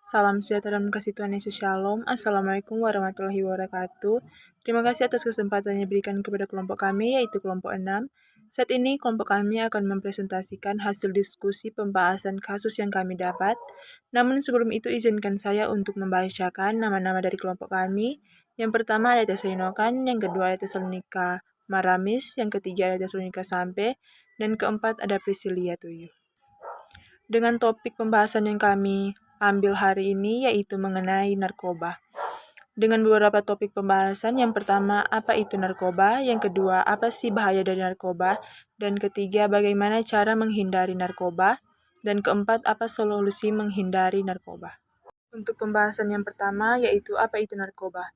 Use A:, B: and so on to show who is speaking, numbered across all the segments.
A: Salam sejahtera dan kasih Tuhan Yesus Shalom. Assalamualaikum warahmatullahi wabarakatuh. Terima kasih atas kesempatan yang diberikan kepada kelompok kami, yaitu kelompok 6. Saat ini kelompok kami akan mempresentasikan hasil diskusi pembahasan kasus yang kami dapat. Namun sebelum itu izinkan saya untuk membacakan nama-nama dari kelompok kami. Yang pertama ada Tesalonika, yang kedua ada Tesalonika Maramis, yang ketiga ada Tesalonika Sampai, dan keempat ada Prisilia Tuyuh. Dengan topik pembahasan yang kami ambil hari ini yaitu mengenai narkoba. Dengan beberapa topik pembahasan, yang pertama, apa itu narkoba? Yang kedua, apa sih bahaya dari narkoba? Dan ketiga, bagaimana cara menghindari narkoba? Dan keempat, apa solusi menghindari narkoba? Untuk pembahasan yang pertama, yaitu apa itu narkoba?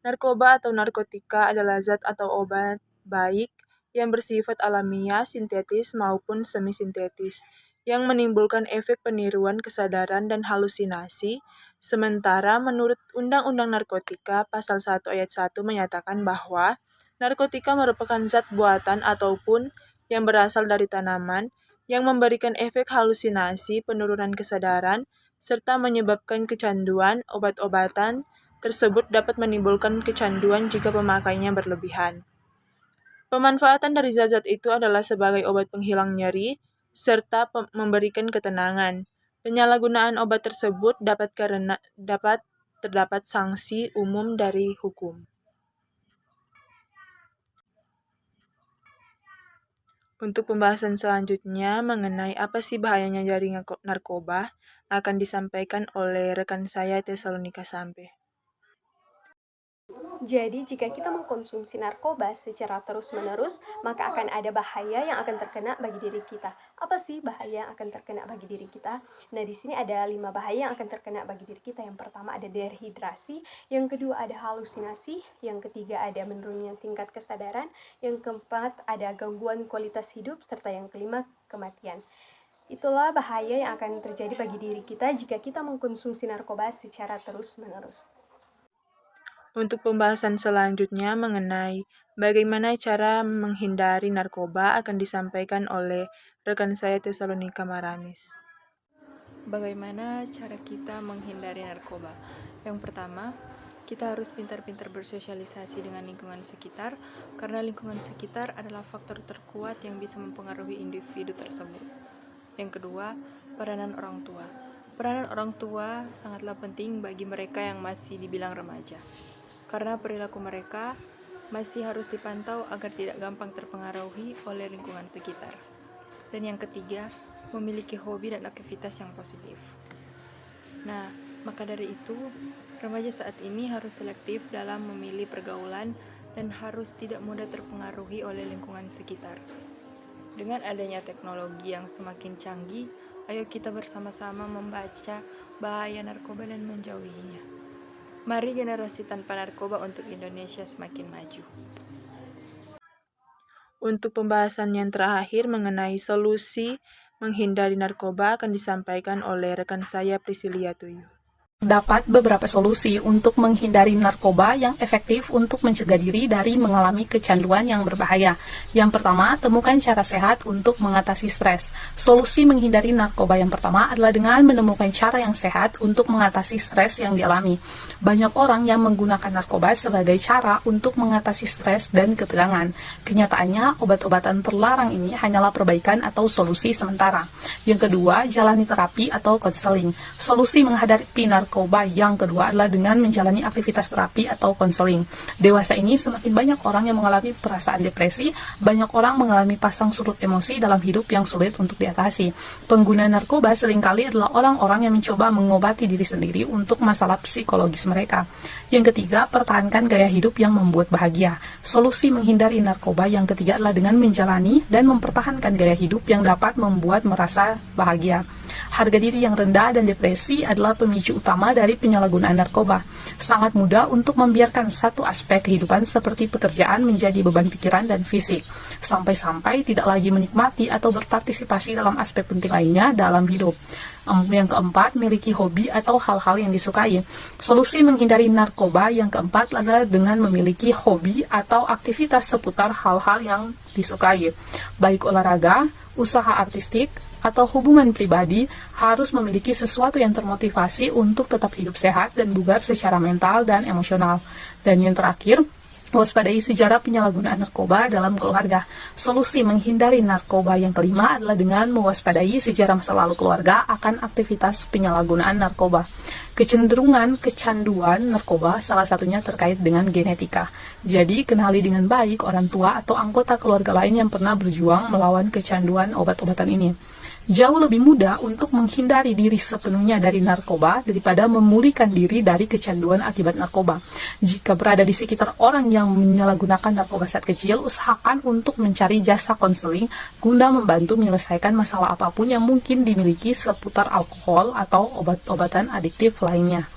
A: Narkoba atau narkotika adalah zat atau obat baik yang bersifat alamiah, sintetis maupun semi-sintetis, yang menimbulkan efek peniruan kesadaran dan halusinasi. Sementara menurut Undang-Undang Narkotika Pasal 1 Ayat 1 menyatakan bahwa narkotika merupakan zat buatan ataupun yang berasal dari tanaman yang memberikan efek halusinasi, penurunan kesadaran, serta menyebabkan kecanduan. Obat-obatan tersebut dapat menimbulkan kecanduan jika pemakainya berlebihan. Pemanfaatan dari zat-zat itu adalah sebagai obat penghilang nyeri, serta memberikan ketenangan. Penyalahgunaan obat tersebut dapat terdapat sanksi umum dari hukum. Untuk pembahasan selanjutnya mengenai apa sih bahayanya dari narkoba akan disampaikan oleh rekan saya Tesalonika Sampai.
B: Jadi, jika kita mengkonsumsi narkoba secara terus-menerus, maka akan ada bahaya yang akan terkena bagi diri kita. Apa sih bahaya yang akan terkena bagi diri kita? Nah, di sini ada 5 bahaya yang akan terkena bagi diri kita. Yang pertama ada dehidrasi, yang kedua ada halusinasi, yang ketiga ada menurunnya tingkat kesadaran, yang keempat ada gangguan kualitas hidup, serta yang kelima kematian. Itulah bahaya yang akan terjadi bagi diri kita jika kita mengkonsumsi narkoba secara terus-menerus.
A: Untuk pembahasan selanjutnya mengenai bagaimana cara menghindari narkoba akan disampaikan oleh rekan saya Tesalonika Maramis.
C: Bagaimana cara kita menghindari narkoba? Yang pertama, kita harus pintar-pintar bersosialisasi dengan lingkungan sekitar, karena lingkungan sekitar adalah faktor terkuat yang bisa mempengaruhi individu tersebut. Yang kedua, peranan orang tua. Peranan orang tua sangatlah penting bagi mereka yang masih dibilang remaja, karena perilaku mereka masih harus dipantau agar tidak gampang terpengaruhi oleh lingkungan sekitar. Dan yang ketiga, memiliki hobi dan aktivitas yang positif. Nah, maka dari itu, remaja saat ini harus selektif dalam memilih pergaulan dan harus tidak mudah terpengaruhi oleh lingkungan sekitar. Dengan adanya teknologi yang semakin canggih, ayo kita bersama-sama membaca bahaya narkoba dan menjauhinya. Mari generasi tanpa narkoba untuk Indonesia semakin maju.
A: Untuk pembahasan yang terakhir mengenai solusi menghindari narkoba akan disampaikan oleh rekan saya Prisilia Tuyuh.
D: Dapat beberapa solusi untuk menghindari narkoba yang efektif untuk mencegah diri dari mengalami kecanduan yang berbahaya. Yang pertama, temukan cara sehat untuk mengatasi stres. Solusi menghindari narkoba yang pertama adalah dengan menemukan cara yang sehat untuk mengatasi stres yang dialami. Banyak orang yang menggunakan narkoba sebagai cara untuk mengatasi stres dan ketegangan. Kenyataannya, obat-obatan terlarang ini hanyalah perbaikan atau solusi sementara. Yang kedua, jalani terapi atau konseling. Solusi menghadapi narkoba yang kedua adalah dengan menjalani aktivitas terapi atau konseling. Dewasa ini semakin banyak orang yang mengalami perasaan depresi, banyak orang mengalami pasang surut emosi dalam hidup yang sulit untuk diatasi. Pengguna narkoba seringkali adalah orang-orang yang mencoba mengobati diri sendiri untuk masalah psikologis mereka. Yang ketiga, pertahankan gaya hidup yang membuat bahagia. Solusi menghindari narkoba yang ketiga adalah dengan menjalani dan mempertahankan gaya hidup yang dapat membuat merasa bahagia. Harga diri yang rendah dan depresi adalah pemicu utama dari penyalahgunaan narkoba. Sangat mudah untuk membiarkan satu aspek kehidupan seperti pekerjaan menjadi beban pikiran dan fisik, sampai-sampai tidak lagi menikmati atau berpartisipasi dalam aspek penting lainnya dalam hidup. Yang keempat, miliki hobi atau hal-hal yang disukai. Solusi menghindari narkoba yang keempat adalah dengan memiliki hobi atau aktivitas seputar hal-hal yang disukai, baik olahraga, usaha artistik, atau hubungan pribadi harus memiliki sesuatu yang termotivasi untuk tetap hidup sehat dan bugar secara mental dan emosional. Dan yang terakhir, waspadai sejarah penyalahgunaan narkoba dalam keluarga. Solusi menghindari narkoba yang kelima adalah dengan mewaspadai sejarah masa lalu keluarga akan aktivitas penyalahgunaan narkoba. Kecenderungan kecanduan narkoba salah satunya terkait dengan genetika. Jadi, kenali dengan baik orang tua atau anggota keluarga lain yang pernah berjuang melawan kecanduan obat-obatan ini. Jauh lebih mudah untuk menghindari diri sepenuhnya dari narkoba daripada memulihkan diri dari kecanduan akibat narkoba. Jika berada di sekitar orang yang menyalahgunakan narkoba saat kecil, usahakan untuk mencari jasa konseling guna membantu menyelesaikan masalah apapun yang mungkin dimiliki seputar alkohol atau obat-obatan adiktif lainnya.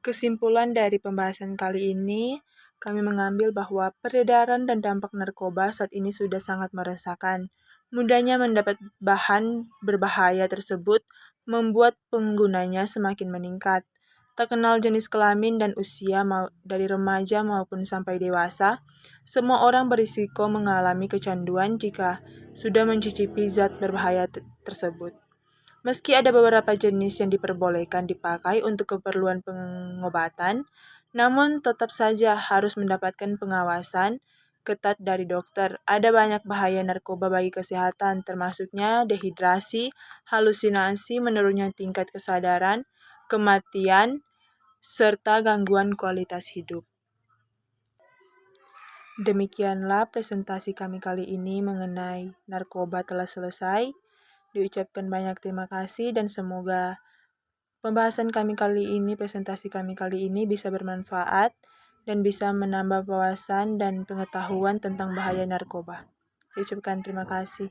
A: Kesimpulan dari pembahasan kali ini, kami mengambil bahwa peredaran dan dampak narkoba saat ini sudah sangat meresahkan. Mudahnya mendapat bahan berbahaya tersebut membuat penggunanya semakin meningkat. Tak kenal jenis kelamin dan usia dari remaja maupun sampai dewasa, semua orang berisiko mengalami kecanduan jika sudah mencicipi zat berbahaya tersebut. Meski ada beberapa jenis yang diperbolehkan dipakai untuk keperluan pengobatan, namun tetap saja harus mendapatkan pengawasan ketat dari dokter. Ada banyak bahaya narkoba bagi kesehatan, termasuknya dehidrasi, halusinasi, menurunnya tingkat kesadaran, kematian, serta gangguan kualitas hidup. Demikianlah presentasi kami kali ini mengenai narkoba telah selesai. Diucapkan banyak terima kasih dan semoga pembahasan kami kali ini, presentasi kami kali ini bisa bermanfaat dan bisa menambah wawasan dan pengetahuan tentang bahaya narkoba. Diucapkan terima kasih.